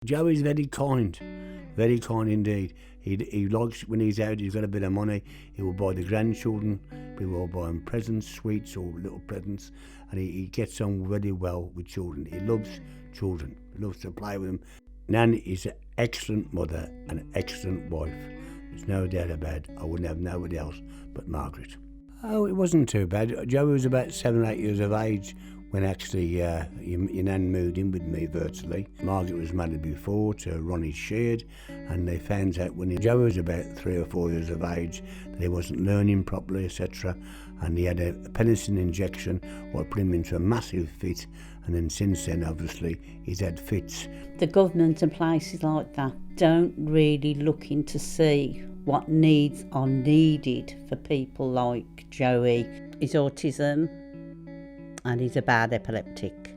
Joey's very kind indeed. He likes when he's out, he's got a bit of money, he will buy the grandchildren, he will buy them presents, sweets or little presents, and he gets on very well with children. He loves children, he loves to play with them. Nan is an excellent mother and an excellent wife. There's no doubt about it. I wouldn't have nobody else but Margaret. Oh, it wasn't too bad. Joey was about 7 or 8 years of age when actually your Nan moved in with me virtually. Margaret was married before to Ronnie Sheard, and they found out when Joey was about 3 or 4 years of age that he wasn't learning properly, etc. And he had a penicillin injection, what put him into a massive fit, and then since then, obviously, he's had fits. The government and places like that don't really look in to see what needs are needed for people like Joey. His autism, and he's a bad epileptic.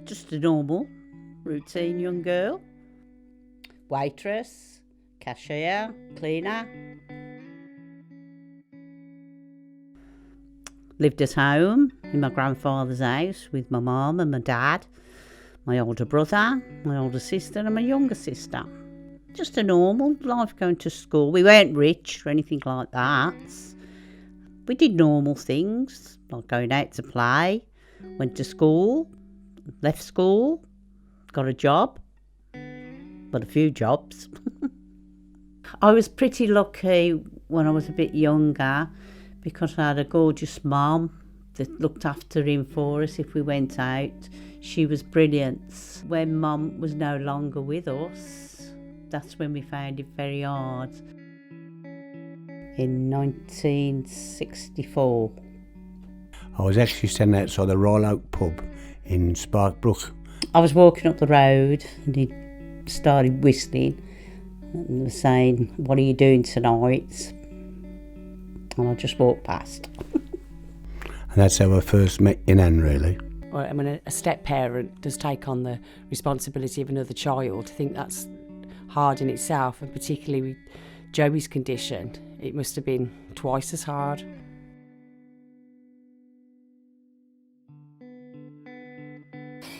Just a normal, routine young girl. Waitress, cashier, cleaner. Lived at home in my grandfather's house with my mum and my dad, my older brother, my older sister and my younger sister. Just a normal life, going to school. We weren't rich or anything like that. We did normal things, like going out to play, went to school, left school, got a job. Well, a few jobs. I was pretty lucky when I was a bit younger because I had a gorgeous mum that looked after him for us if we went out. She was brilliant. When Mum was no longer with us, that's when we found it very hard. In 1964. I was actually standing outside the Royal Oak pub in Sparkbrook. I was walking up the road and he started whistling and was saying, "What are you doing tonight?" And I just walked past. And that's how I first met Nan, really. Well, I mean, a step-parent does take on the responsibility of another child. I think that's hard in itself, and particularly with Joey's condition, it must have been twice as hard.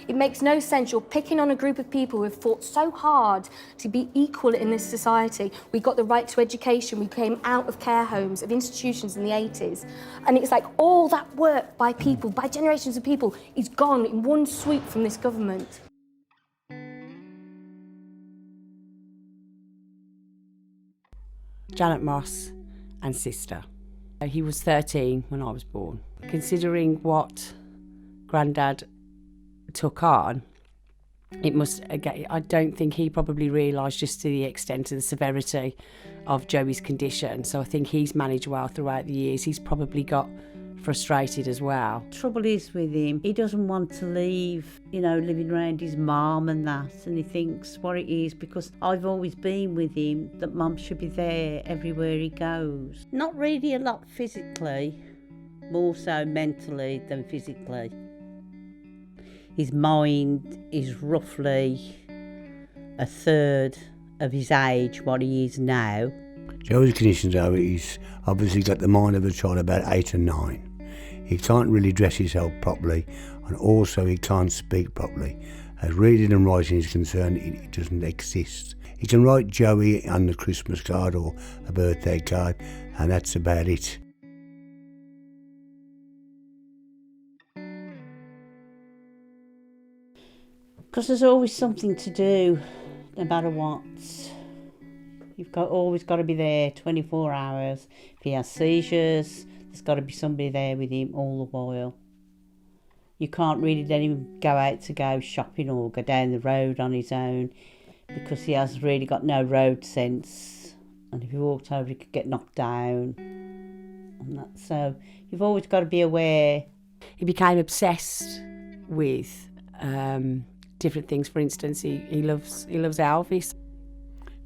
It makes no sense. You're picking on a group of people who have fought so hard to be equal in this society. We got the right to education. We came out of care homes, of institutions in the 80s. And it's like all that work by people, by generations of people, is gone in one sweep from this government. Janet Moss and sister. He was 13 when I was born. Considering what Grandad took on, it must, again, I don't think he probably realised just to the extent of the severity of Joey's condition. So I think he's managed well throughout the years. He's probably got frustrated as well. Trouble is with him, he doesn't want to leave, living around his mum and that, and he thinks what it is because I've always been with him that mum should be there everywhere he goes. Not really a lot physically, more so mentally than physically. His mind is roughly a third of his age, what he is now. Joey's condition, though, he's obviously got the mind of a child about 8 or 9. He can't really dress himself properly, and also he can't speak properly. As reading and writing is concerned, it doesn't exist. He can write Joey on the Christmas card or a birthday card, and that's about it. Because there's always something to do, no matter what. You've always got to be there 24 hours. If he has seizures, there's got to be somebody there with him all the while. You can't really let him go out to go shopping or go down the road on his own because he has really got no road sense. And if he walked over, he could get knocked down. And that, so you've always got to be aware. He became obsessed with different things. For instance, he loves Elvis.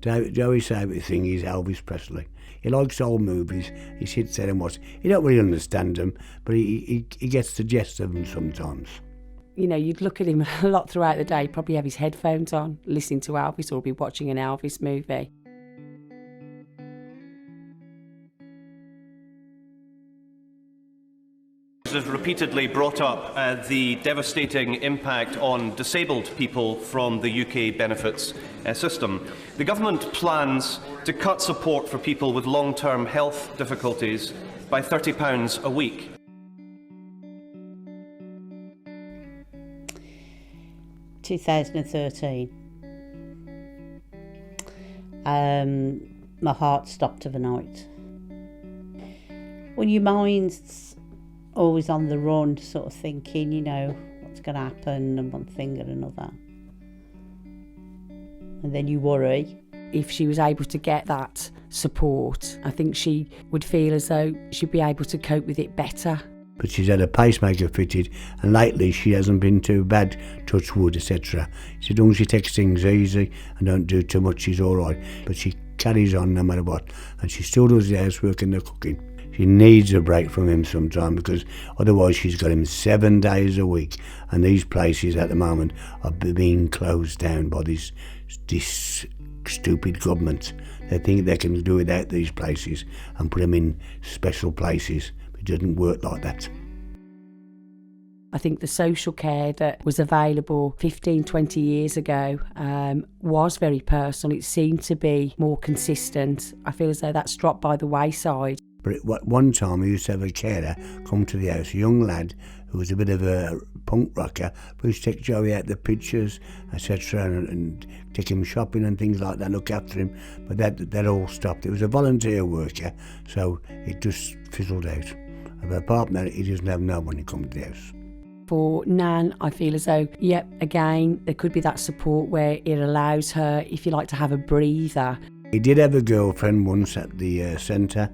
Joey's favourite thing is Elvis Presley. He likes old movies. He sits there and watches. He don't really understand them, but he gets the gist of them sometimes. You'd look at him a lot throughout the day, he'd probably have his headphones on, listening to Elvis, or be watching an Elvis movie. has repeatedly brought up the devastating impact on disabled people from the UK benefits system. The government plans to cut support for people with long-term health difficulties by £30 a week. In 2013. My heart stopped overnight. Well, your mind's always on the run, sort of thinking, you know, what's going to happen and one thing and another. And then you worry. If she was able to get that support, I think she would feel as though she'd be able to cope with it better. But she's had a pacemaker fitted, and lately she hasn't been too bad, touch wood, etc. As long as she takes things easy and don't do too much, she's all right. But she carries on no matter what, and she still does the housework and the cooking. She needs a break from him sometime, because otherwise she's got him 7 days a week, and these places at the moment are being closed down by this stupid government. They think they can do without these places and put them in special places. It doesn't work like that. I think the social care that was available 15, 20 years ago was very personal. It seemed to be more consistent. I feel as though that's dropped by the wayside. But at one time we used to have a carer come to the house, a young lad who was a bit of a punk rocker, who used to take Joey out the pictures, etc., and take him shopping and things like that, look after him. But that all stopped. It was a volunteer worker, so it just fizzled out. But apart from that, he doesn't have no one to come to the house. For Nan, I feel as though, again, there could be that support where it allows her, if you like, to have a breather. He did have a girlfriend once at the centre,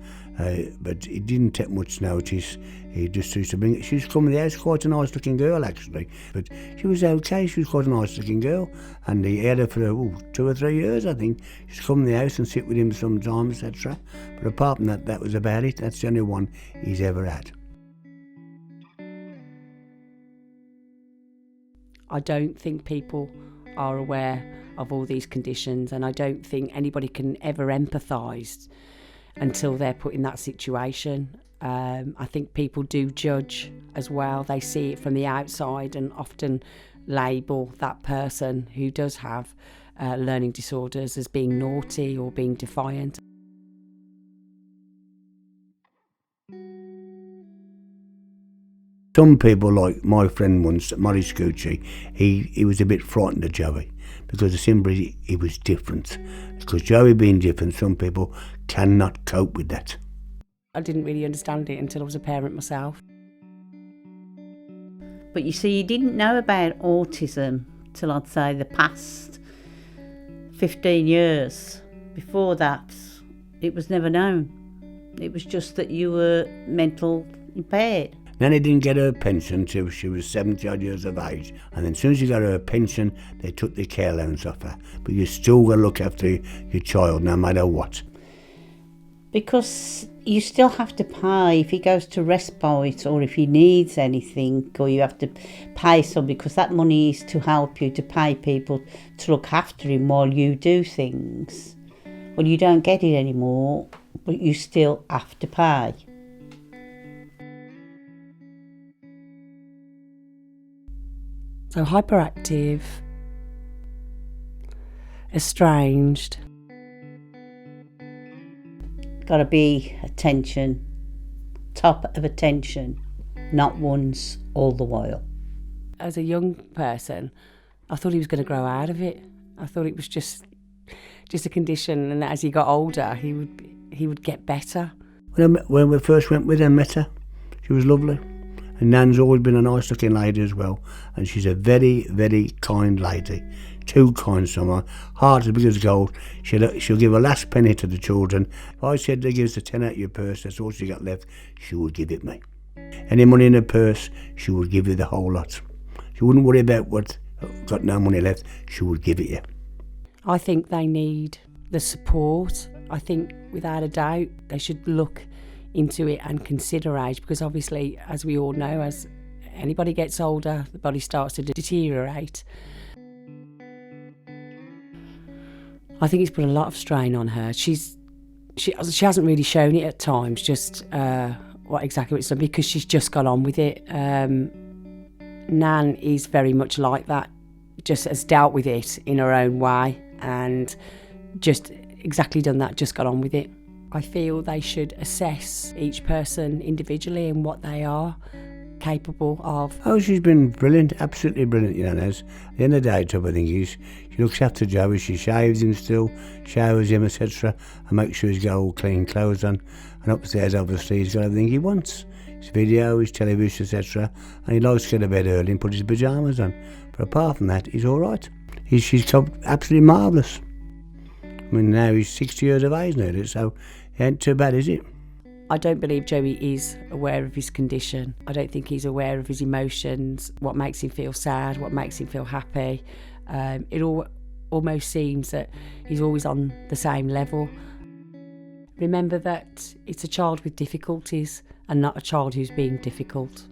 but he didn't take much notice. He just used to bring it. She used to come to the house, quite a nice looking girl actually, but she was okay, she was quite a nice looking girl, and he had her for 2 or 3 years, I think. She used to come to the house and sit with him sometimes, etc. But apart from that, that was about it. That's the only one he's ever had. I don't think people are aware of all these conditions, and I don't think anybody can ever empathise until they're put in that situation. I think people do judge as well. They see it from the outside and often label that person who does have learning disorders as being naughty or being defiant. Some people, like my friend once, Maurice Gucci, he was a bit frightened of Joey because simply he was different. Because Joey being different, some people cannot cope with that. I didn't really understand it until I was a parent myself. But you see, you didn't know about autism till I'd say the past 15 years. Before that, it was never known. It was just that you were mental impaired. Nanny didn't get her pension till she was 70 odd years of age, and then as soon as she got her pension, they took the care allowance off her. But you still got to look after your child no matter what. Because you still have to pay if he goes to respite or if he needs anything, or you have to pay some, because that money is to help you to pay people to look after him while you do things. Well, you don't get it anymore, but you still have to pay. So hyperactive, estranged. Got to be attention, top of attention, not once, all the while. As a young person, I thought he was going to grow out of it. I thought it was just a condition, and as he got older, he would get better. When we first went with her and met her, she was lovely. And Nan's always been a nice looking lady as well, and she's a very, very kind lady. Too kind somehow. Heart as big as gold. She'll give her last penny to the children. If I said to give us a 10 out of your purse, that's all she got left, she would give it me. Any money in her purse, she would give you the whole lot. She wouldn't worry about what got no money left, she would give it you. I think they need the support. I think without a doubt they should look into it and consider age, because obviously, as we all know, as anybody gets older, the body starts to deteriorate. I think it's put a lot of strain on her. She hasn't really shown it at times, just what exactly it's done because she's just gone on with it. Nan is very much like that, just has dealt with it in her own way and just exactly done that, just got on with it. I feel they should assess each person individually and what they are capable of. Oh, she's been brilliant, absolutely brilliant, you know, Naz. At the end of the day, Tub, I think is she looks after Joey, she shaves him still, showers him, etc., and makes sure he's got all clean clothes on. And upstairs, obviously, he's got everything he wants. His video, his television, etc. And he likes to get to bed early and put his pyjamas on. But apart from that, he's all right. She's absolutely marvellous. I mean, now he's 60 years of age now, so it ain't too bad, is it? I don't believe Joey is aware of his condition. I don't think he's aware of his emotions, what makes him feel sad, what makes him feel happy. It almost seems that he's always on the same level. Remember that it's a child with difficulties and not a child who's being difficult.